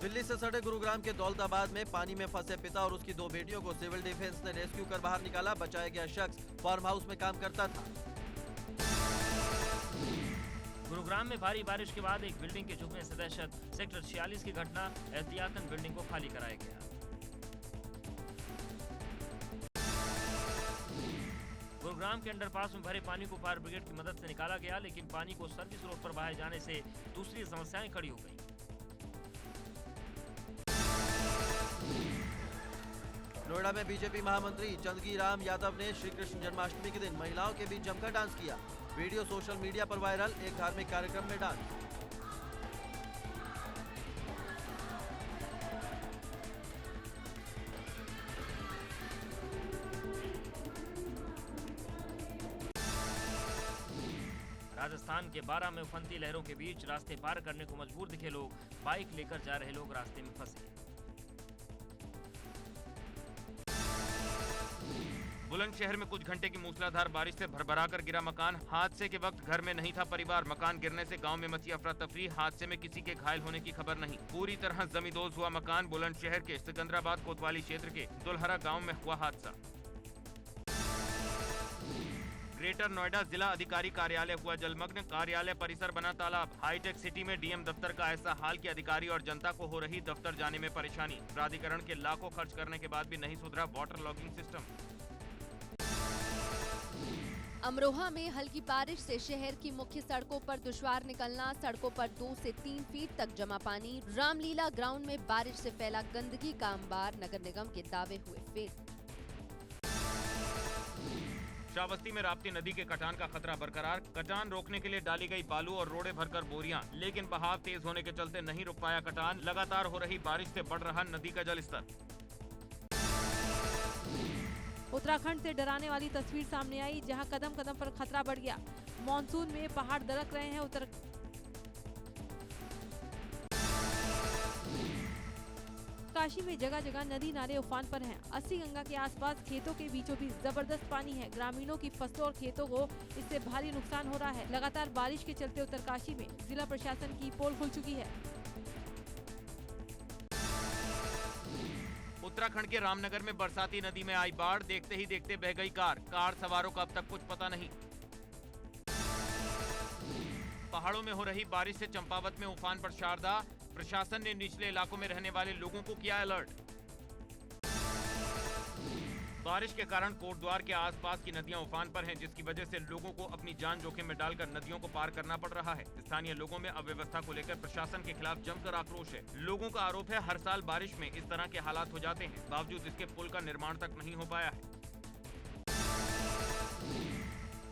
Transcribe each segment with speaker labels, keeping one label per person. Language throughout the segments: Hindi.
Speaker 1: दिल्ली से सटे गुरुग्राम के दौलताबाद में पानी में फंसे पिता और उसकी 2 बेटियों को सिविल डिफेंस ने रेस्क्यू कर बाहर निकाला। बचाया गया शख्स फार्म हाउस में काम करता था।
Speaker 2: गुरुग्राम में भारी बारिश के बाद एक बिल्डिंग के झुकने से दहशत। सेक्टर 46 की घटना, एहतियातन बिल्डिंग को खाली कराया गया। गुरुग्राम के अंडरपास में भरे पानी को फायर ब्रिगेड की मदद से निकाला गया, लेकिन पानी को सर्विस रोड पर बहाए जाने से दूसरी समस्याएं खड़ी हो गई।
Speaker 1: नोएडा में बीजेपी महामंत्री चंदगी राम यादव ने श्री कृष्ण जन्माष्टमी के दिन महिलाओं के बीच जमकर डांस किया। वीडियो सोशल मीडिया पर वायरल। एक धार्मिक कार्यक्रम में डांस।
Speaker 2: राजस्थान के बारा में उफनती लहरों के बीच रास्ते पार करने को मजबूर दिखे लोग। बाइक लेकर जा रहे लोग रास्ते में फंसे।
Speaker 3: बुलंदशहर में कुछ घंटे की मूसलाधार बारिश से भरभराकर गिरा मकान। हादसे के वक्त घर में नहीं था परिवार। मकान गिरने से गांव में मची अफरा तफरी। हादसे में किसी के घायल होने की खबर नहीं। पूरी तरह जमींदोज हुआ मकान। बुलंदशहर के सिकंदराबाद कोतवाली क्षेत्र के दुल्हरा गांव में हुआ हादसा। ग्रेटर नोएडा जिला अधिकारी कार्यालय हुआ जलमग्न। कार्यालय परिसर बना तालाब। हाईटेक सिटी में डीएम दफ्तर का ऐसा हाल कि अधिकारी और जनता को हो रही दफ्तर जाने में परेशानी। प्राधिकरण के लाखों खर्च करने के बाद भी नहीं सुधरा वाटर लॉगिंग सिस्टम।
Speaker 4: अमरोहा में हल्की बारिश से शहर की मुख्य सड़कों पर दुश्वार निकलना। सड़कों पर 2 से 3 फीट तक जमा पानी। रामलीला ग्राउंड में बारिश से फैला गंदगी का अंबार। नगर निगम के दावे हुए फेल।
Speaker 3: श्रावस्ती में राप्ती नदी के कटान का खतरा बरकरार। कटान रोकने के लिए डाली गई बालू और रोड़े भरकर बोरियां, लेकिन बहाव तेज होने के चलते नहीं रुक पाया कटान। लगातार हो रही बारिश से बढ़ रहा नदी का जलस्तर।
Speaker 5: उत्तराखंड से डराने वाली तस्वीर सामने आई, जहां कदम कदम पर खतरा बढ़ गया। मॉनसून में पहाड़ दरक रहे हैं। काशी में जगह जगह नदी नाले उफान पर हैं। 80 गंगा के आसपास खेतों के बीचों बीच जबरदस्त पानी है। ग्रामीणों की फसलों और खेतों को इससे भारी नुकसान हो रहा है। लगातार बारिश के चलते उत्तरकाशी में जिला प्रशासन की पोल खुल चुकी है।
Speaker 3: उत्तराखंड के रामनगर में बरसाती नदी में आई बाढ़। देखते ही देखते बह गई कार। कार सवारों का अब तक कुछ पता नहीं। पहाड़ों में हो रही बारिश से चंपावत में उफान पर शारदा। प्रशासन ने निचले इलाकों में रहने वाले लोगों को किया अलर्ट। बारिश के कारण कोटद्वार के आसपास की नदियां उफान पर हैं, जिसकी वजह से लोगों को अपनी जान जोखिम में डालकर नदियों को पार करना पड़ रहा है। स्थानीय लोगों में अव्यवस्था को लेकर प्रशासन के खिलाफ जमकर आक्रोश है। लोगों का आरोप है हर साल बारिश में इस तरह के हालात हो जाते हैं, बावजूद इसके पुल का निर्माण तक नहीं हो पाया है।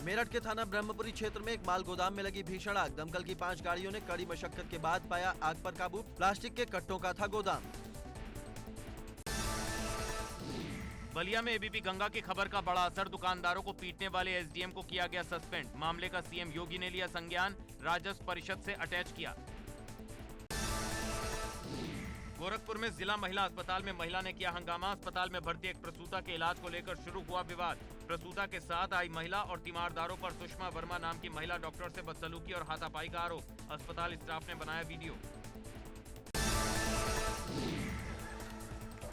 Speaker 1: मेरठ के थाना ब्रह्मपुरी क्षेत्र में एक माल गोदाम में लगी भीषण आग। दमकल की 5 गाड़ियों ने कड़ी मशक्कत के बाद पाया आग पर काबू। प्लास्टिक के कट्टों का था गोदाम।
Speaker 3: बलिया में एबीपी गंगा की खबर का बड़ा असर। दुकानदारों को पीटने वाले एसडीएम को किया गया सस्पेंड। मामले का सीएम योगी ने लिया संज्ञान। राजस्व परिषद से अटैच किया। गोरखपुर में जिला महिला अस्पताल में महिला ने किया हंगामा। अस्पताल में भर्ती एक प्रसूता के इलाज को लेकर शुरू हुआ विवाद। प्रसूता के साथ आई महिला और तीमारदारों पर सुषमा वर्मा नाम की महिला डॉक्टर से बदसलूकी और हाथापाई का आरोप। अस्पताल स्टाफ ने बनाया वीडियो।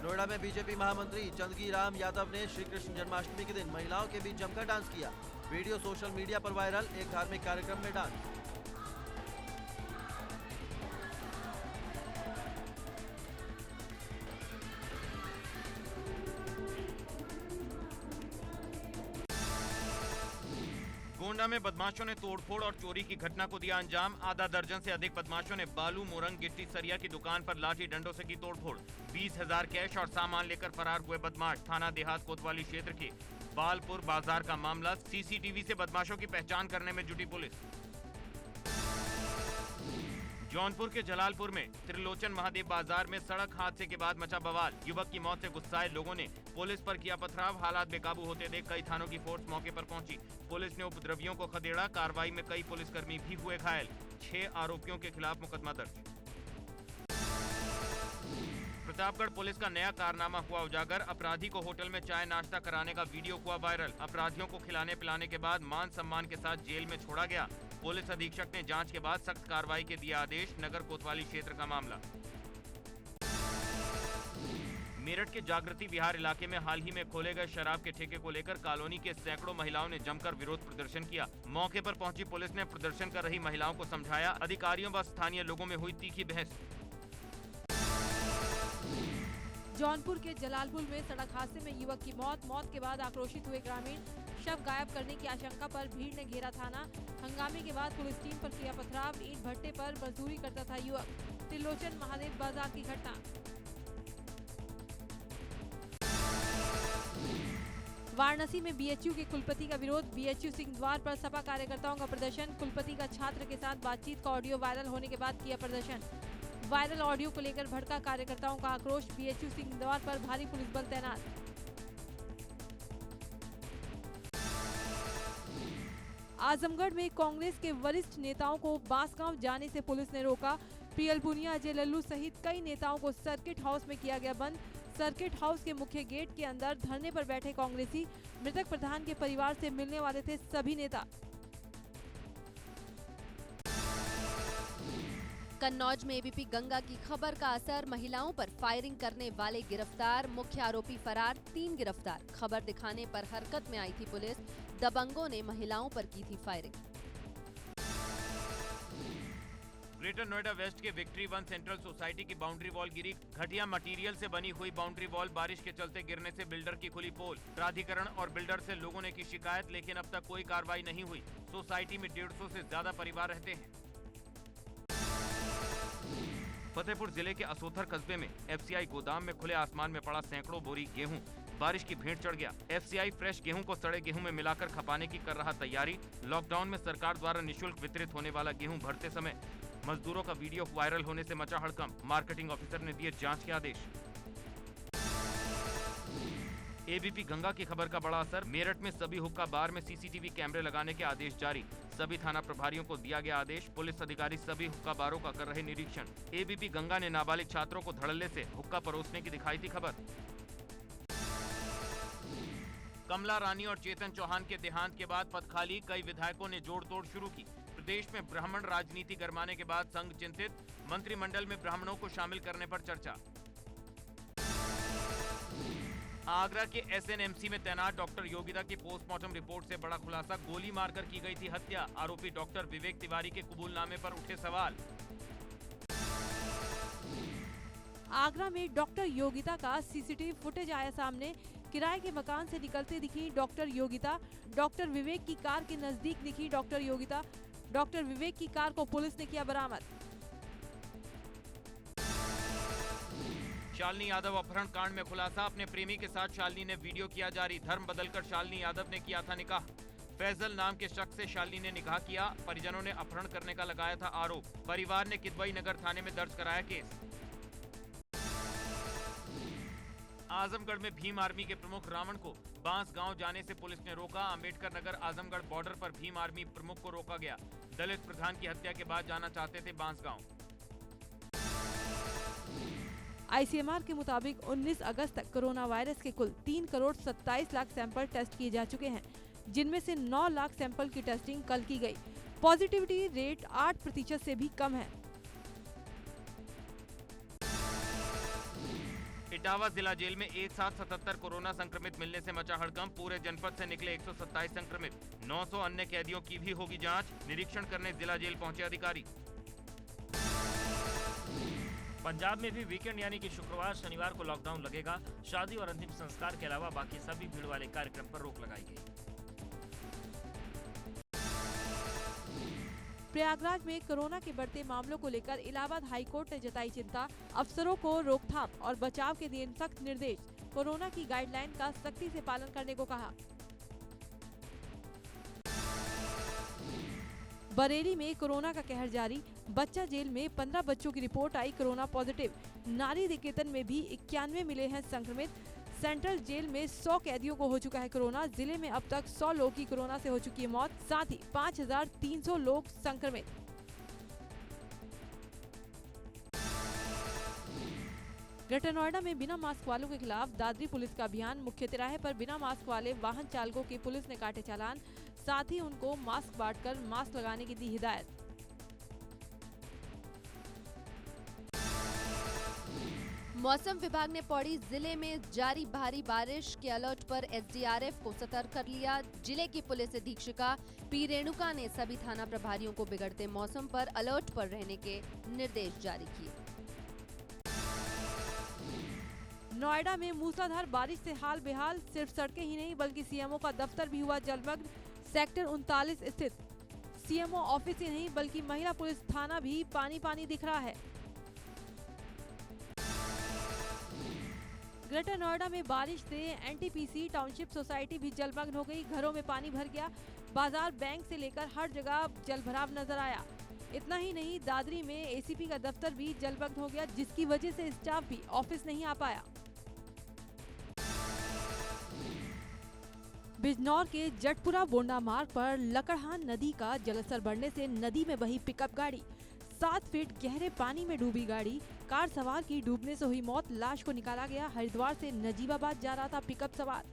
Speaker 1: नोएडा में बीजेपी महामंत्री चंदगी राम यादव ने श्री कृष्ण जन्माष्टमी के दिन महिलाओं के बीच जमकर डांस किया। वीडियो सोशल मीडिया पर वायरल। एक धार्मिक कार्यक्रम में डांस।
Speaker 3: गोंडा में बदमाशों ने तोड़फोड़ और चोरी की घटना को दिया अंजाम। आधा दर्जन से अधिक बदमाशों ने बालू, मोरंग, गिट्टी, सरिया की दुकान पर लाठी डंडों से की तोड़फोड़। 20,000 कैश और सामान लेकर फरार हुए बदमाश। थाना देहात कोतवाली क्षेत्र के बालपुर बाजार का मामला। सीसीटीवी से बदमाशों की पहचान करने में जुटी पुलिस। जौनपुर के जलालपुर में त्रिलोचन महादेव बाजार में सड़क हादसे के बाद मचा बवाल। युवक की मौत से गुस्साए लोगों ने पुलिस पर किया पथराव। हालात बेकाबू होते देख कई थानों की फोर्स मौके पर पहुंची। पुलिस ने उपद्रवियों को खदेड़ा। कार्रवाई में कई पुलिसकर्मी भी हुए घायल। 6 आरोपियों के खिलाफ मुकदमा दर्ज। प्रतापगढ़ पुलिस का नया कारनामा हुआ उजागर। अपराधी को होटल में चाय नाश्ता कराने का वीडियो हुआ वायरल। अपराधियों को खिलाने पिलाने के बाद मान सम्मान के साथ जेल में छोड़ा गया। पुलिस अधीक्षक ने जांच के बाद सख्त कार्रवाई के दिया आदेश। नगर कोतवाली क्षेत्र का मामला। मेरठ के जागृति विहार इलाके में हाल ही में खोले गए शराब के ठेके को लेकर कॉलोनी के सैकड़ों महिलाओं ने जमकर विरोध प्रदर्शन किया। मौके पर पहुंची पुलिस ने प्रदर्शन कर रही महिलाओं को समझाया। अधिकारियों व स्थानीय लोगों में हुई तीखी बहस।
Speaker 5: जौनपुर के जलालपुर में सड़क हादसे में युवक की मौत के बाद आक्रोशित हुए ग्रामीण। शव गायब करने की आशंका पर भीड़ ने घेरा थाना। हंगामे के बाद पुलिस टीम पर किया पथराव। ईंट भट्टे पर मजदूरी करता था युवक। त्रिलोचन महादेव बाजार की घटना। वाराणसी में बीएचयू के कुलपति का विरोध। बीएचयू सिंह द्वार पर सपा कार्यकर्ताओं का प्रदर्शन। कुलपति का छात्र के साथ बातचीत का ऑडियो वायरल होने के बाद किया प्रदर्शन। वायरल ऑडियो को लेकर भड़का कार्यकर्ताओं का आक्रोश। बीएचयू सिंह द्वार पर भारी पुलिस बल तैनात। आजमगढ़ में कांग्रेस के वरिष्ठ नेताओं को बांसगांव जाने से पुलिस ने रोका। पीएल पुनिया, अजय लल्लू सहित कई नेताओं को सर्किट हाउस में किया गया बंद। सर्किट हाउस के मुख्य गेट के अंदर धरने पर बैठे कांग्रेसी। मृतक प्रधान के परिवार से मिलने वाले थे सभी नेता।
Speaker 4: कन्नौज में एबीपी गंगा की खबर का असर। महिलाओं पर फायरिंग करने वाले गिरफ्तार। मुख्य आरोपी फरार, 3 गिरफ्तार। खबर दिखाने पर हरकत में आई थी पुलिस। दबंगों ने महिलाओं पर की थी फायरिंग।
Speaker 3: ग्रेटर नोएडा वेस्ट के विक्ट्री वन सेंट्रल सोसाइटी की बाउंड्री वॉल गिरी। घटिया मटेरियल से बनी हुई बाउंड्री वॉल बारिश के चलते गिरने से बिल्डर की खुली पोल। प्राधिकरण और बिल्डर से लोगों ने की शिकायत, लेकिन अब तक कोई कार्रवाई नहीं हुई। सोसाइटी में 150 से ज्यादा परिवार रहते हैं। फतेहपुर जिले के असोथर कस्बे में एफसीआई गोदाम में खुले आसमान में पड़ा सैकड़ों बोरी गेहूं। बारिश की भेंट चढ़ गया। एफसीआई फ्रेश गेहूं को सड़े गेहूं में मिलाकर खपाने की कर रहा तैयारी। लॉकडाउन में सरकार द्वारा निःशुल्क वितरित होने वाला गेहूं भरते समय मजदूरों का वीडियो वायरल होने से मचा हड़कंप। मार्केटिंग ऑफिसर ने दिए जांच के आदेश। एबीपी गंगा की खबर का बड़ा असर। मेरठ में सभी हुक्का बार में सीसीटीवी कैमरे लगाने के आदेश जारी। सभी थाना प्रभारियों को दिया गया आदेश। पुलिस अधिकारी सभी हुक्का बारों का कर रहे निरीक्षण। एबीपी गंगा ने नाबालिग छात्रों को धड़ल्ले से हुक्का परोसने की दिखाई थी खबर। कमला रानी और चेतन चौहान के देहांत के बाद पद खाली। कई विधायकों ने जोड़ तोड़ शुरू की। प्रदेश में ब्राह्मण राजनीति गरमाने के बाद संघ चिंतित। मंत्रिमंडल में ब्राह्मणों को शामिल करने पर चर्चा। आगरा के एसएनएमसी में तैनात डॉक्टर योगिता की पोस्टमार्टम रिपोर्ट से बड़ा खुलासा। गोली मारकर की गई थी हत्या। आरोपी डॉक्टर विवेक तिवारी के कबूलनामे पर उठे सवाल।
Speaker 5: आगरा में डॉक्टर योगिता का सीसीटीवी फुटेज आया सामने। किराए के मकान से निकलते दिखी डॉक्टर योगिता। डॉक्टर विवेक की कार के नजदीक दिखी डॉक्टर योगिता। डॉक्टर विवेक की कार को पुलिस ने किया बरामद।
Speaker 3: शालिनी यादव अपहरण कांड में खुलासा। अपने प्रेमी के साथ शालिनी ने वीडियो किया जारी। धर्म बदलकर शालिनी यादव ने किया था निकाह। फैजल नाम के शख्स से शालिनी ने निकाह किया। परिजनों ने अपहरण करने का लगाया था आरोप। परिवार ने किदवई नगर थाने में दर्ज कराया केस। आजमगढ़ में भीम आर्मी के प्रमुख रावण को बांसगांव जाने से पुलिस ने रोका। अंबेडकर नगर आजमगढ़ बॉर्डर पर भीम आर्मी प्रमुख को रोका गया। दलित प्रधान की हत्या के बाद जाना चाहते थे बांसगांव।
Speaker 5: आईसीएमआर के मुताबिक 19 अगस्त तक कोरोना वायरस के कुल 3 करोड़ 27 लाख सैंपल टेस्ट किए जा चुके हैं, जिनमें से 9 लाख सैंपल की टेस्टिंग कल की गई। पॉजिटिविटी रेट 8% से भी कम है।
Speaker 3: इटावा जिला जेल में एक साथ 77 कोरोना संक्रमित मिलने से मचा हड़कंप। पूरे जनपद से निकले 127 संक्रमित। 900 अन्य कैदियों की भी होगी जांच। निरीक्षण करने जिला जेल पहुंचे अधिकारी।
Speaker 2: पंजाब में भी वीकेंड यानी कि शुक्रवार शनिवार को लॉकडाउन लगेगा। शादी और अंतिम संस्कार के अलावा बाकी सभी भीड़ वाले कार्यक्रम पर रोक लगाई गई।
Speaker 5: प्रयागराज में कोरोना के बढ़ते मामलों को लेकर इलाहाबाद हाईकोर्ट ने जताई चिंता। अफसरों को रोकथाम और बचाव के दिए सख्त निर्देश। कोरोना की गाइडलाइन का सख्ती से पालन करने को कहा। बरेली में कोरोना का कहर जारी। बच्चा जेल में 15 बच्चों की रिपोर्ट आई कोरोना पॉजिटिव। नारी निकेतन में भी 91 मिले हैं संक्रमित। सेंट्रल जेल में 100 कैदियों को हो चुका है कोरोना। जिले में अब तक 100 लोगों की कोरोना से हो चुकी है मौत। साथ ही 5300 लोग संक्रमित। ग्रेटर नोएडा में बिना मास्क वालों के खिलाफ दादरी पुलिस का अभियान। मुख्य तिराहे पर बिना मास्क वाले वाहन चालकों की पुलिस ने काटे चालान। साथ ही उनको मास्क बांटकर मास्क लगाने की दी हिदायत।
Speaker 4: मौसम विभाग ने पौड़ी जिले में जारी भारी बारिश के अलर्ट पर एसडीआरएफ को सतर्क कर लिया। जिले की पुलिस अधीक्षिका पी रेणुका ने सभी थाना प्रभारियों को बिगड़ते मौसम पर अलर्ट पर रहने के निर्देश जारी किए।
Speaker 5: नोएडा में मूसलाधार बारिश से हाल बेहाल, सिर्फ सड़कें ही नहीं बल्कि सीएमओ का दफ्तर भी हुआ जलमग्न। सेक्टर 39 स्थित सीएमओ ऑफिस ही नहीं बल्कि महिला पुलिस थाना भी पानी पानी दिख रहा है। ग्रेटर नोएडा में बारिश से एनटीपीसी टाउनशिप सोसाइटी भी जलमग्न हो गई। घरों में पानी भर गया। बाजार, बैंक से लेकर हर जगह जलभराव नजर आया। इतना ही नहीं, दादरी में एसीपी का दफ्तर भी जलमग्न हो गया, जिसकी वजह से स्टाफ भी ऑफिस नहीं आ पाया। बिजनौर के जटपुरा बोंडा मार्ग पर लकड़हान नदी का जलस्तर बढ़ने से नदी में बही पिकअप गाड़ी, 7 फीट गहरे पानी में डूबी गाड़ी, कार सवार की डूबने से हुई मौत, लाश को निकाला गया। हरिद्वार से नजीबाबाद जा रहा था पिकअप सवार।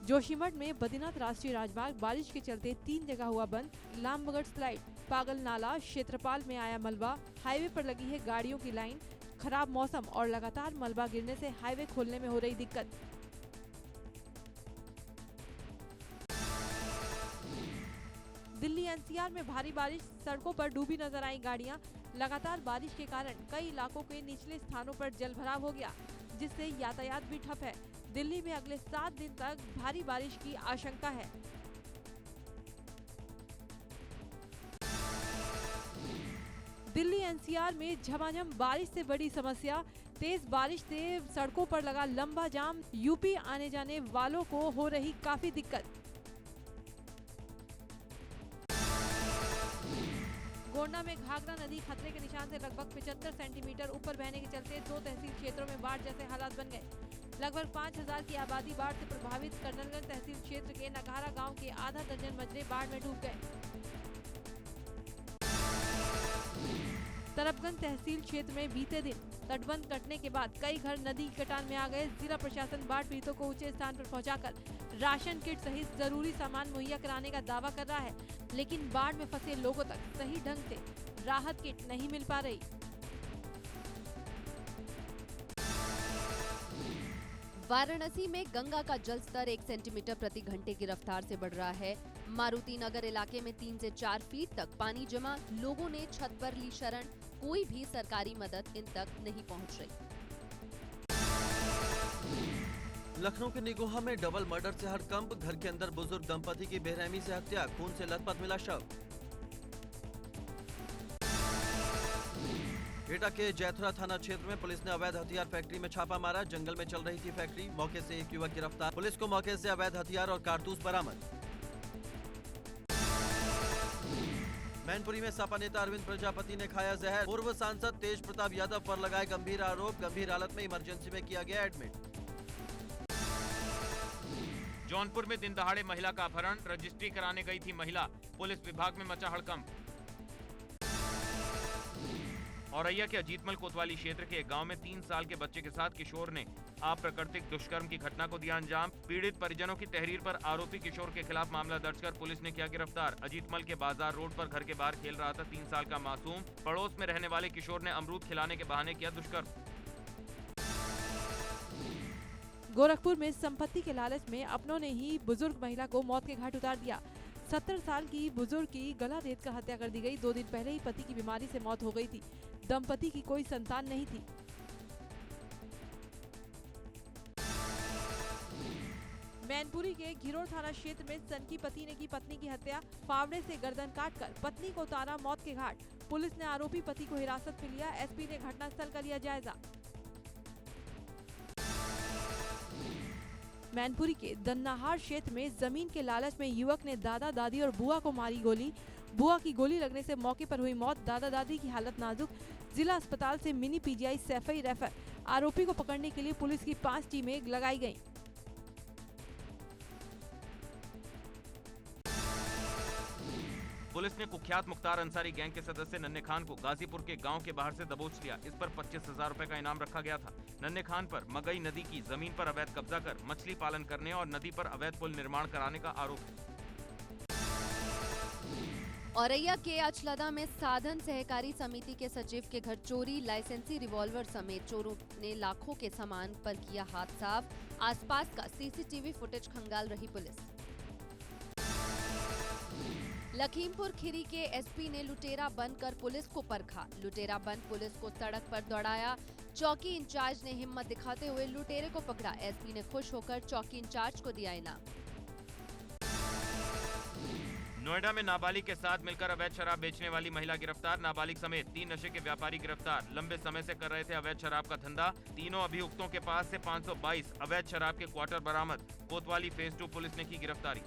Speaker 5: जोशीमठ में बद्रीनाथ राष्ट्रीय राजमार्ग बारिश के चलते 3 जगह हुआ बंद। लामबगढ़ स्लाइड, पागल नाला, क्षेत्रपाल में आया मलबा, हाईवे पर लगी है गाड़ियों की लाइन। खराब मौसम और लगातार मलबा गिरने से हाईवे खोलने में हो रही दिक्कत। दिल्ली एनसीआर में भारी बारिश, सड़कों पर डूबी नजर आई गाड़ियां। लगातार बारिश के कारण कई इलाकों के निचले स्थानों पर जलभराव हो गया, जिससे यातायात भी ठप है। दिल्ली में अगले 7 दिन तक भारी बारिश की आशंका है। दिल्ली एनसीआर में झमाझम बारिश से बड़ी समस्या। तेज बारिश से सड़कों पर लगा लंबा जाम, यूपी आने जाने वालों को हो रही काफी दिक्कत। गोंडा में घाघरा नदी खतरे के निशान से लगभग 75 सेंटीमीटर ऊपर बहने के चलते 2 तहसील क्षेत्रों में बाढ़ जैसे हालात बन गए। लगभग 5000 की आबादी बाढ़ से प्रभावित। कर्नलगंज तहसील क्षेत्र के नगारा गांव के आधा दर्जन मजरे बाढ़ में डूब गए। तरफगंज तहसील क्षेत्र में बीते दिन तटबंध कटने के बाद कई घर नदी की कटान में आ गए। जिला प्रशासन बाढ़ पीड़ितों को ऊंचे स्थान पर पहुंचाकर राशन किट सहित जरूरी सामान मुहैया कराने का दावा कर रहा है, लेकिन बाढ़ में फंसे लोगों तक सही ढंग से राहत किट नहीं मिल पा रही।
Speaker 4: वाराणसी में गंगा का जलस्तर 1 सेंटीमीटर प्रति घंटे की रफ्तार से बढ़ रहा है। मारुति नगर इलाके में 3 से 4 फीट तक पानी जमा। लोगों ने छत पर ली शरण। कोई भी सरकारी मदद इन तक नहीं पहुंच रही।
Speaker 1: लखनऊ के निगोहा में डबल मर्डर से हड़कंप। घर के अंदर बुजुर्ग दंपति की बेरहमी से हत्या, खून से लथपथ मिला शव। एटा के जैथुरा थाना क्षेत्र में पुलिस ने अवैध हथियार फैक्ट्री में छापा मारा। जंगल में चल रही थी फैक्ट्री। मौके से एक युवक गिरफ्तार। पुलिस को मौके से अवैध हथियार और कारतूस बरामद। मैनपुरी में सपा नेता अरविंद प्रजापति ने खाया जहर। पूर्व सांसद तेज प्रताप यादव पर लगाए गंभीर आरोप। गंभीर हालत में इमरजेंसी में किया गया एडमिट।
Speaker 3: जौनपुर में दिन दहाड़े महिला का अपहरण। रजिस्ट्री कराने गई थी महिला। पुलिस विभाग में मचा हड़कंप। औरैया के अजीतमल कोतवाली क्षेत्र के एक गांव में 3 साल के बच्चे के साथ किशोर ने अप्राकृतिक दुष्कर्म की घटना को दिया अंजाम। पीड़ित परिजनों की तहरीर पर आरोपी किशोर के खिलाफ मामला दर्ज कर पुलिस ने किया गिरफ्तार। अजीतमल के बाजार रोड पर घर के बाहर खेल रहा था 3 साल का मासूम। पड़ोस में रहने वाले किशोर ने अमरूद खिलाने के बहाने किया दुष्कर्म।
Speaker 5: गोरखपुर में संपत्ति के लालच में अपनों ने ही बुजुर्ग महिला को मौत के घाट उतार दिया। 70 साल की बुजुर्ग की गला रेत कर हत्या कर दी गई। 2 दिन पहले ही पति की बीमारी से मौत हो गई थी। दंपति की कोई संतान नहीं थी। मैनपुरी के घिरोड़ थाना क्षेत्र में सनकी पति ने की पत्नी की हत्या। फावड़े से गर्दन काटकर पत्नी को उतारा मौत के घाट। पुलिस ने आरोपी पति को हिरासत में लिया। एसपी ने घटनास्थल का लिया जायजा। मैनपुरी के दन्नाहार क्षेत्र में जमीन के लालच में युवक ने दादा दादी और बुआ को मारी गोली। बुआ की गोली लगने से मौके पर हुई मौत। दादा दादी की हालत नाजुक। जिला अस्पताल से मिनी पीजीआई सैफई रेफर। आरोपी को पकड़ने के लिए पुलिस की 5 टीमें लगाई गईं।
Speaker 3: पुलिस ने कुख्यात मुख्तार अंसारी गैंग के सदस्य नन्हे खान को गाजीपुर के गांव के बाहर से दबोच लिया। इस पर 25,000 रुपए का इनाम रखा गया था। नन्हे खान पर मगई नदी की जमीन पर अवैध कब्जा कर मछली पालन करने और नदी पर अवैध पुल निर्माण कराने का आरोप है।
Speaker 4: औरैया के अचलदा में साधन सहकारी समिति के सचिव के घर चोरी, लाइसेंसी रिवॉल्वर समेत चोरों ने लाखों के सामान पर किया हाथ साफ। आसपास का सीसीटीवी फुटेज खंगाल रही पुलिस। लखीमपुर खीरी के एसपी ने लुटेरा बनकर पुलिस को परखा। लुटेरा बन पुलिस को सड़क पर दौड़ाया। चौकी इंचार्ज ने हिम्मत दिखाते हुए लुटेरे को पकड़ा। एसपी ने खुश होकर चौकी इंचार्ज को दिया इनाम।
Speaker 3: नोएडा में नाबालिग के साथ मिलकर अवैध शराब बेचने वाली महिला गिरफ्तार। नाबालिग समेत 3 नशे के व्यापारी गिरफ्तार। लंबे समय से कर रहे थे अवैध शराब का धंधा। तीनों अभियुक्तों के पास से 522 अवैध शराब के क्वार्टर बरामद। कोतवाली फेज 2 पुलिस ने की गिरफ्तारी।